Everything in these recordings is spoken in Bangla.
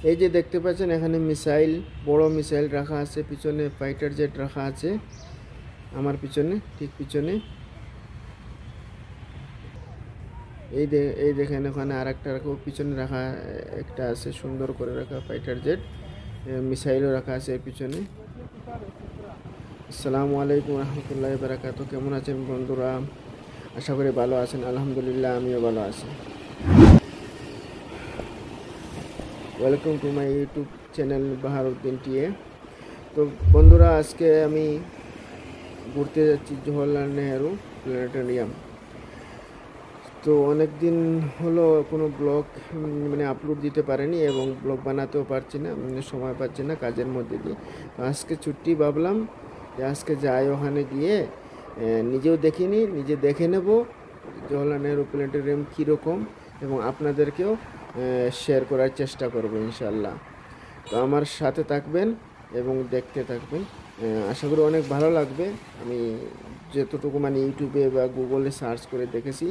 এই যে দেখতে পাচ্ছেন এখানে মিসাইল, বড় মিসাইল রাখা আছে, পিছনে ফাইটার জেট রাখা আছে আমার পিছনে, ঠিক পিছনে। এই দেখেন ওখানে আরেকটা পিছনে রাখা একটা আছে, সুন্দর করে রাখা ফাইটার জেট, মিসাইলও রাখা আছে এর পিছনে। আসসালামু আলাইকুম রহমতুল্লাহ বারাকাতু। কেমন আছেন বন্ধুরা? আশা করি ভালো আছেন। আলহামদুলিল্লাহ আমিও ভালো আছি। Welcome to my YouTube channel Baharuddin T A. তো বন্ধুরা, আজকে আমি ঘুরতে যাচ্ছি জওহরলাল নেহেরু প্ল্যানেটেরিয়াম। তো অনেক দিন হলো কোনো ব্লগ মানে আপলোড দিতে পারিনি এবং ব্লগ বানাতেও পারছি না, সময় পাচ্ছি না কাজের মধ্যে দিয়ে। তো আজকে ছুটি, ভাবলাম যে আজকে যাই, ওখানে গিয়ে নিজেও দেখিনি, নিজে দেখে নেব জওহরলাল নেহেরু প্ল্যানেটেরিয়াম কীরকম, এবং আপনাদেরকেও শেয়ার করার চেষ্টা করব ইনশাল্লাহ। তো আমার সাথে থাকবেন এবং দেখতে থাকবেন, আশা করি অনেক ভালো লাগবে। আমি যতটুকু মানে ইউটিউবে বা গুগলে সার্চ করে দেখেছি,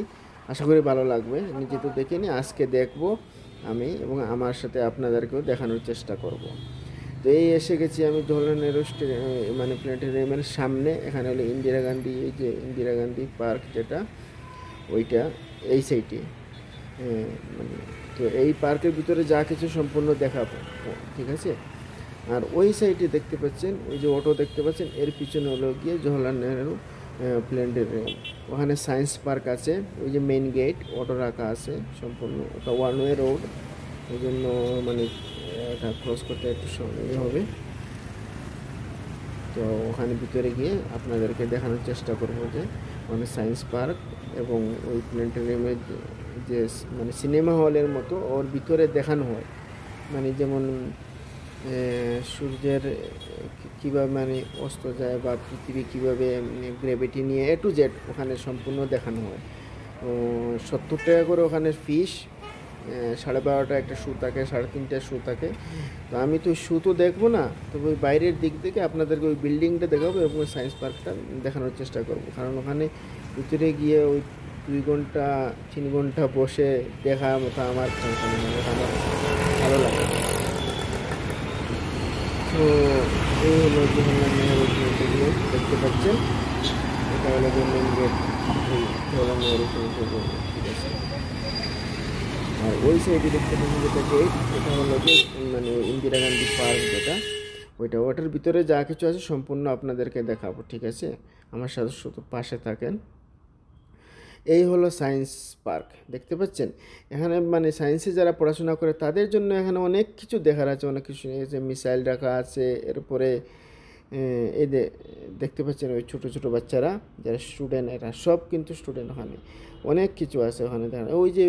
আশা করি ভালো লাগবে। নিজে তো দেখিনি, আজকে দেখব আমি, এবং আমার সাথে আপনাদেরকেও দেখানোর চেষ্টা করব। তো এই এসে গেছি আমি জওহরলাল নেহেরু মানে প্ল্যানেটেরিয়ামের সামনে। এখানে হলো ইন্দিরা গান্ধী, এই যে ইন্দিরা গান্ধী পার্ক যেটা, ওইটা এই সাইডে। মানে তো এই পার্কের ভিতরে যা কিছু সম্পূর্ণ দেখাবো, ঠিক আছে। আর ওই সাইডে দেখতে পাচ্ছেন, ওই যে অটো দেখতে পাচ্ছেন, এর পিছনে হলো গিয়ে জওহরলাল নেহেরু প্ল্যানেটেরিয়াম। ওখানে সায়েন্স পার্ক আছে, ওই যে মেইন গেট, অটো রাখা আছে সম্পূর্ণ, ওটা ওয়ান ওয়ে রোড, ওই জন্য মানে এটা ক্রস করতে একটু সময় হবে। তো ওখানে ভিতরে গিয়ে আপনাদেরকে দেখানোর চেষ্টা করবো যে মানে সায়েন্স পার্ক এবং ওই প্ল্যানেটেরিয়ামের যে মানে সিনেমা হলের মতো ওর ভিতরে দেখানো হয়, মানে যেমন সূর্যের কীভাবে মানে অস্ত যায়, বা পৃথিবী কীভাবে গ্র্যাভিটি নিয়ে এ টু জেড ওখানে সম্পূর্ণ দেখানো হয়। 70 টাকা করে ওখানে ফিস, 12:30 একটা শু থাকে, 3:30 শু থাকে। তো আমি তো শু তো দেখবো না, তবে ওই বাইরের দিক থেকে আপনাদেরকে ওই বিল্ডিংটা দেখাবো এবং সায়েন্স পার্কটা দেখানোর চেষ্টা করবো, কারণ ওখানে ভিতরে গিয়ে ওই 2 ঘন্টা 3 ঘন্টা বসে দেখার মতো আমার আমার ভালো লাগে। তো এই হলো জওহরলাল নেহেরু প্ল্যানেটেরিয়াম, দেখতে পাচ্ছেন, এটা হলো যে main gate Jawaharlal Nehru planetarium, ঠিক আছে। আর ওই সাইডে দেখতে পাচ্ছেন যেটা গেট, এটা হলো যে মানে ইন্দিরা গান্ধী পার্ক যেটা, ওটার ভিতরে যা কিছু আছে সম্পূর্ণ আপনাদেরকে দেখাবো, ঠিক আছে। আমার সাথে শুধু পাশে থাকেন। এই হলো সায়েন্স পার্ক, দেখতে পাচ্ছেন। এখানে মানে সায়েন্সে যারা পড়াশোনা করে তাদের জন্য এখানে অনেক কিছু দেখার আছে, অনেক কিছু আছে। মিসাইল রাখা আছে, এরপরে এই দেখতে পাচ্ছেন ওই ছোটো ছোটো বাচ্চারা যারা স্টুডেন্ট, এরা সব কিন্তু স্টুডেন্ট। ওখানে অনেক কিছু আছে ওখানে দেখা। ওই যে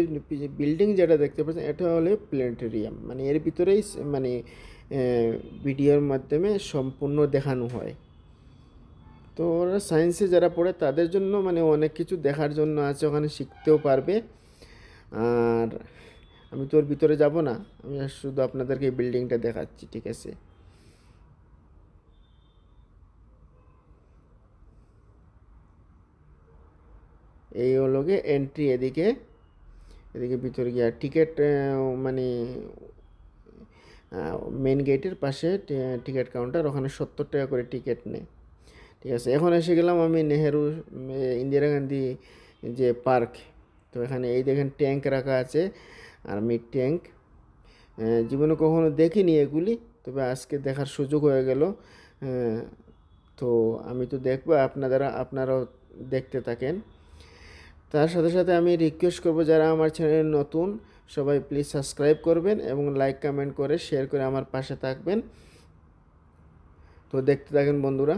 বিল্ডিং যেটা দেখতে পাচ্ছেন, এটা হলো প্ল্যানেটেরিয়াম, মানে এর ভিতরেই মানে ভিডিওর মাধ্যমে সম্পূর্ণ দেখানো হয়। তো ওরা সায়েন্সে যারা পড়ে তাদের জন্য মানে অনেক কিছু দেখার জন্য আছে, ওখানে শিখতেও পারবে। আর আমি তো ওর ভিতরে যাব না, আমি শুধু আপনাদেরকে এই বিল্ডিংটা দেখাচ্ছি, ঠিক আছে। এই হলো গিয়ে এন্ট্রি, এদিকে এদিকে ভিতরে গিয়ে টিকিট মানে মেন গেটের পাশে টিকিট কাউন্টার, ওখানে 70 টাকা করে টিকিট নেয়, ঠিক আছে। এখন এসে গেলাম আমি নেহেরু ইন্দিরা গান্ধী যে পার্ক। তো এখানে এই দেখেন ট্যাঙ্ক রাখা আছে, আর্মির ট্যাঙ্ক। জীবনে কখনো দেখিনি এগুলি, তবে আজকে দেখার সুযোগ হয়ে গেল। তো আমি তো দেখবো, আপনারাও দেখতে থাকেন। তার সাথে সাথে আমি রিকোয়েস্ট করব, যারা আমার চ্যানেলে নতুন, সবাই প্লিজ সাবস্ক্রাইব করবেন এবং লাইক কমেন্ট করে শেয়ার করে আমার পাশে থাকবেন। তো দেখতে থাকেন বন্ধুরা।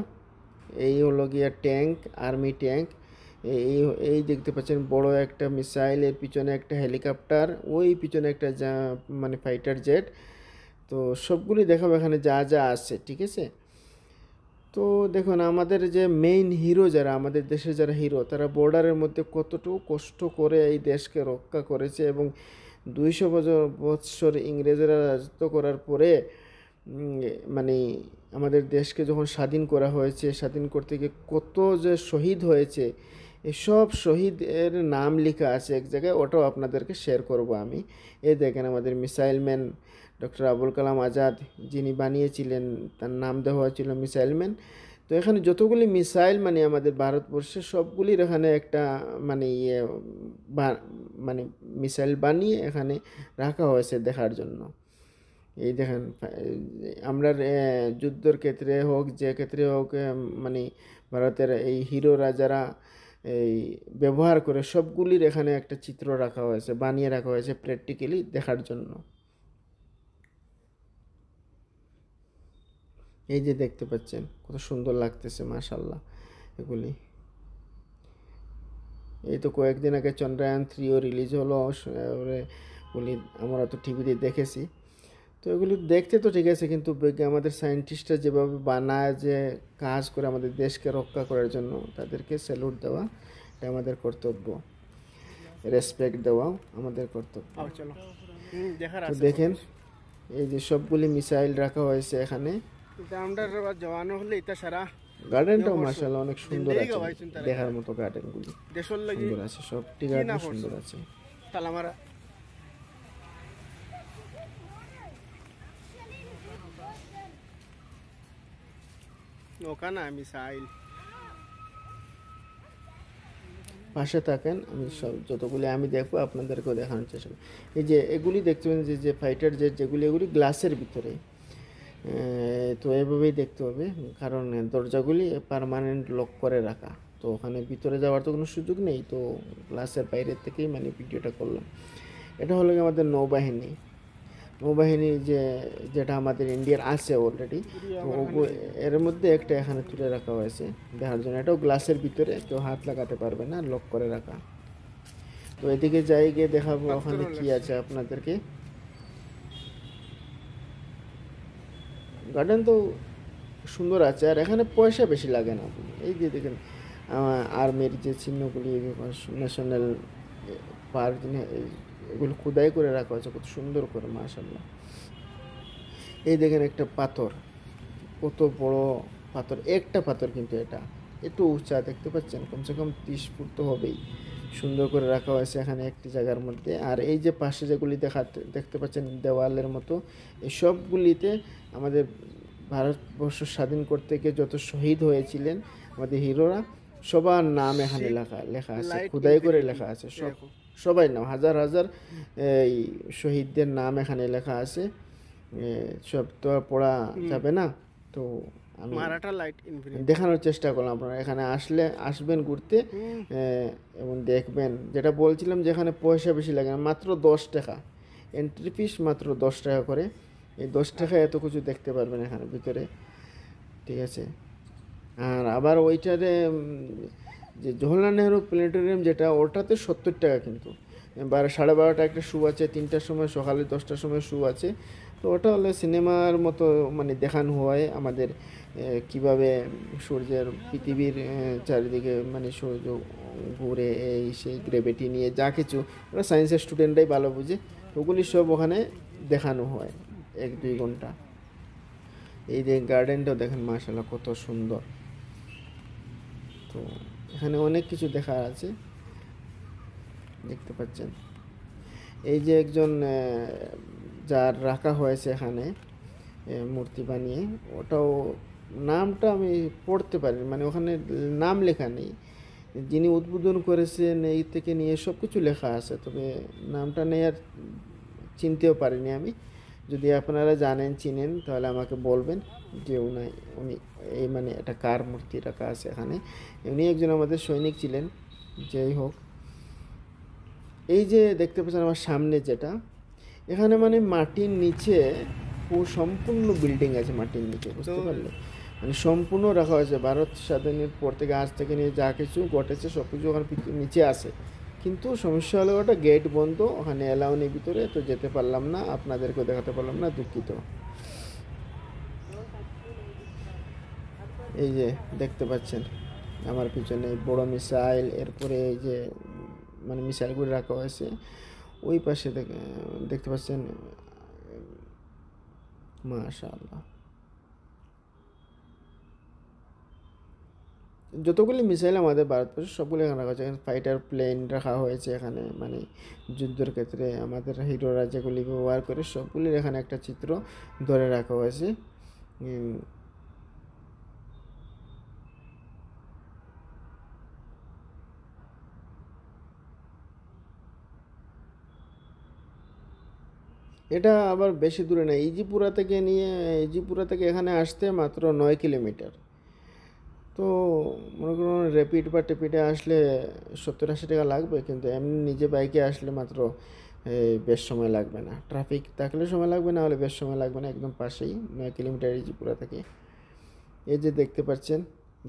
এই হলো গিয়া ট্যাঙ্ক, আর্মি ট্যাঙ্ক। এই এই দেখতে পাচ্ছেন বড় একটা মিসাইল, এর পিছনে একটা হেলিকপ্টার, ওই পিছনে একটা যা মানে ফাইটার জেট। তো সবগুলি দেখাবো এখানে যা যা আছে, ঠিক আছে। তো দেখুন, আমাদের যে মেইন হিরো, যারা আমাদের দেশের যারা হিরো, তারা বর্ডারের মধ্যে কতটুকু কষ্ট করে এই দেশকে রক্ষা করেছে, এবং 200 বছর ইংরেজরা রাজত্ব করার পরে মানে আমাদের দেশকে যখন স্বাধীন করা হয়েছে, স্বাধীন করতে গিয়ে কত যে শহীদ হয়েছে, এসব শহীদের নাম লেখা আছে এক জায়গায়, ওটাও আপনাদেরকে শেয়ার করব আমি। এই দেখেন আমাদের missile man doctor Abul Kalam Azad যিনি বানিয়েছিলেন, তার নাম দেওয়া হয়েছিল মিসাইল ম্যান। তো এখানে যতগুলি মিসাইল মানে আমাদের ভারতবর্ষে সবগুলির এখানে একটা মানে মানে মিসাইল বানিয়ে এখানে রাখা হয়েছে দেখার জন্য। এই দেখেন আমরা যুদ্ধর ক্ষেত্রে হোক, যে ক্ষেত্রে হোক, মানে ভারতের এই হিরোরা যারা এই ব্যবহার করে সবগুলির এখানে একটা চিত্র রাখা হয়েছে, বানিয়ে রাখা হয়েছে প্র্যাকটিক্যালি দেখার জন্য। এই যে দেখতে পাচ্ছেন কত সুন্দর লাগতেছে মাশাআল্লাহ এগুলি। এই তো কয়েকদিন আগে চন্দ্রায়ন 3ও রিলিজ হলো, বলি আমরা তো টিভিতে দেখেছি। তো এগুলো দেখতে তো ঠিক আছে, কিন্তু আমাদের সায়েন্টিস্টরা যেভাবে বানায়, যে কাজ করে আমাদের দেশকে রক্ষা করার জন্য, তাদেরকে স্যালুট দেওয়া এটা আমাদের কর্তব্য, রেসপেক্ট দেওয়াও আমাদের কর্তব্য। তো দেখেন এই যে সবগুলি মিসাইল রাখা হয়েছে এখানে। গার্ডেনটাও মাশাআল্লাহ অনেক সুন্দর আছে, দেখার মতো গার্ডেনগুলি সুন্দর আছে, সবটি গার্ডেন সুন্দর আছে। পাশে থাকেন, আমি সব যতগুলি আমি দেখবো আপনাদেরকেও দেখানোর চেষ্টা করব। এই যে এগুলি দেখতে পাবেন যে ফাইটার জেট যেগুলি, এগুলি গ্লাসের ভিতরে, তো এভাবেই দেখতে হবে, কারণ দরজাগুলি পার্মানেন্ট লক করে রাখা, তো ওখানে ভিতরে যাওয়ার তো কোনো সুযোগ নেই। তো গ্লাসের বাইরের থেকেই মানে ভিডিওটা করলাম। এটা হলো আমাদের নৌবাহিনী, যেটা আমাদের ইন্ডিয়ার আছে অলরেডি, এর মধ্যে একটা এখানে তুলে রাখা হয়েছে দেখার জন্য। এটাও গ্লাসের ভিতরে, কেউ হাত লাগাতে পারবে না, লক করে রাখা। তো এদিকে যাই, গিয়ে দেখাবো ওখানে কি আছে আপনাদেরকে। গার্ডেন তো সুন্দর আছে, আর এখানে পয়সা বেশি লাগে না। এই যে দেখেন আর্মির যে চিহ্নগুলি, ন্যাশনাল পার্ক, এগুলো খোদাই করে রাখা হয়েছে কত সুন্দর করে মাশাআল্লাহ। এই দেখেন একটা পাথর, কত বড় পাথর, একটা পাথর, কিন্তু এটা একটু উঁচা, দেখতে পাচ্ছেন কমসে কম 30 ফুট তো হবেই। সুন্দর করে রাখা হয়েছে এখানে একটি জায়গার মধ্যে। আর এই যে পাশে যেগুলি দেখতে পাচ্ছেন দেওয়ালের মতো, এই সবগুলিতে আমাদের ভারতবর্ষ স্বাধীন করতে গিয়ে যত শহীদ হয়েছিলেন আমাদের হিরোরা, সবার নাম এখানে লেখা আছে, খোদাই করে লেখা আছে। সবাই নাম, হাজার হাজার এই শহীদদের নাম এখানে লেখা আছে। সব তো আর পড়া যাবে না, তো আমি দেখানোর চেষ্টা করলাম। আপনারা এখানে আসবেন ঘুরতে এবং দেখবেন। যেটা বলছিলাম যে এখানে পয়সা বেশি লাগে না, মাত্র 10 টাকা এন্ট্রি ফিস, মাত্র 10 টাকা করে। এই 10 টাকায় এত কিছু দেখতে পারবেন এখানে ভিতরে, ঠিক আছে। আর আবার ওইটারে যে জওহরলাল নেহরু প্ল্যানেটোরিয়াম যেটা, ওটাতে 70 টাকা, কিন্তু 12:30 একটা শো আছে, 3টার সময়, সকালে 10টার সময় শো আছে। তো ওটা হলে সিনেমার মতো মানে দেখানো হয় আমাদের কিভাবে সূর্যের পৃথিবীর চারিদিকে মানে সূর্য ঘুরে, এই সেই গ্রেভিটি নিয়ে যা কিছু, ওরা সায়েন্সের স্টুডেন্টরাই ভালো বুঝে। ওগুলি সব ওখানে দেখানো হয় 1-2 ঘন্টা। এই যে গার্ডেনটাও দেখেন মাশাআল্লাহ কত সুন্দর। তো এখানে অনেক কিছু দেখার আছে, দেখতে পাচ্ছেন। এই যে একজন যার রাখা হয়েছে এখানে মূর্তি বানিয়ে, ওটাও নামটা আমি পড়তে পারি, মানে ওখানে নাম লেখা নেই, যিনি উদ্বোধন করেছেন এই থেকে নিয়ে সব কিছু লেখা আছে, তবে নামটা নেই আর চিনতেও পারিনি আমি। যদি আপনারা জানেন, চিনেন, তাহলে আমাকে বলবেন যে উনি এই মানে এটা কার মূর্তি রাখা আছে এখানে। উনি একজন আমাদের সৈনিক ছিলেন। যাই হোক, এই যে দেখতে পাচ্ছেন আমার সামনে যেটা, এখানে মানে মাটির নিচে সম্পূর্ণ বিল্ডিং আছে, মাটির নিচে, বুঝতে পারলে, মানে সম্পূর্ণ রাখা হয়েছে। ভারত স্বাধীনের পর থেকে আজ থেকে নিয়ে যা কিছু ঘটেছে সব কিছু ওখানে নিচে আছে। কিন্তু সমস্যা হলো ওটা গেট বন্ধ, ওখানে অ্যালাউ নেই ভিতরে, তো যেতে পারলাম না, আপনাদেরকেও দেখাতে পারলাম না, দুঃখিত। এই যে দেখতে পাচ্ছেন আমার পিছনে বড় মিসাইল, এরপরে এই যে মানে মিসাইলগুলো রাখা হয়েছে। ওই পাশে দেখতে পাচ্ছেন মাশাআল্লাহ। যতগুলি মিসাইল আমাদের ভারতবর্ষে সবগুলো এখানে রাখা হয়েছে। ফাইটার প্লেন রাখা হয়েছে এখানে, মানে যুদ্ধের ক্ষেত্রে আমাদের হিরোরা যেগুলি ব্যবহার করে সবগুলির এখানে একটা চিত্র ধরে রাখা হয়েছে। এটা আবার বেশি দূরে না, ইজিপুরা থেকে এখানে আসতে মাত্র 9 কিলোমিটার। তো মনে করুন র্যাপিড বা টেপিডে আসলে 70-80 টাকা লাগবে, কিন্তু এমনি নিজে বাইকে আসলে মাত্র বেশ সময় লাগবে না। ট্রাফিক থাকলে সময় লাগবে, না হলে বেশ সময় লাগবে না। একদম পাশেই 9 কিলোমিটার ইজিপুরা থেকে। এই যে দেখতে পাচ্ছেন,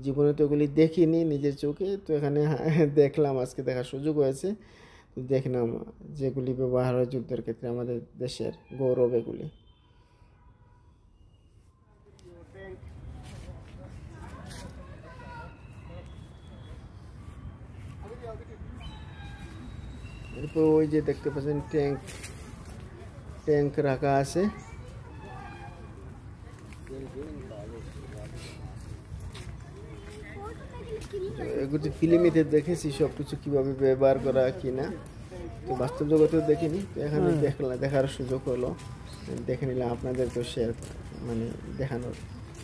জীবনে তো এগুলি দেখিনি নিজের চোখে, তো এখানে দেখলাম, আজকে দেখার সুযোগ হয়েছে। তো দেখলাম যেগুলি ব্যবহার হয় যুদ্ধের ক্ষেত্রে আমাদের দেশের গৌরব এগুলি। এরপর ওই যে দেখতে পাচ্ছেন ট্যাঙ্ক রাখা আছে। এগুলো ফিল্মেতে দেখেছি সব কিছু কীভাবে ব্যবহার করা কিনা, তো বাস্তব জগতেও দেখিনি। তো এখানে দেখার সুযোগ হলো, দেখে নিলাম, আপনাদেরকেও শেয়ার মানে দেখানোর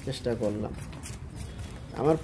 চেষ্টা করলাম। আমার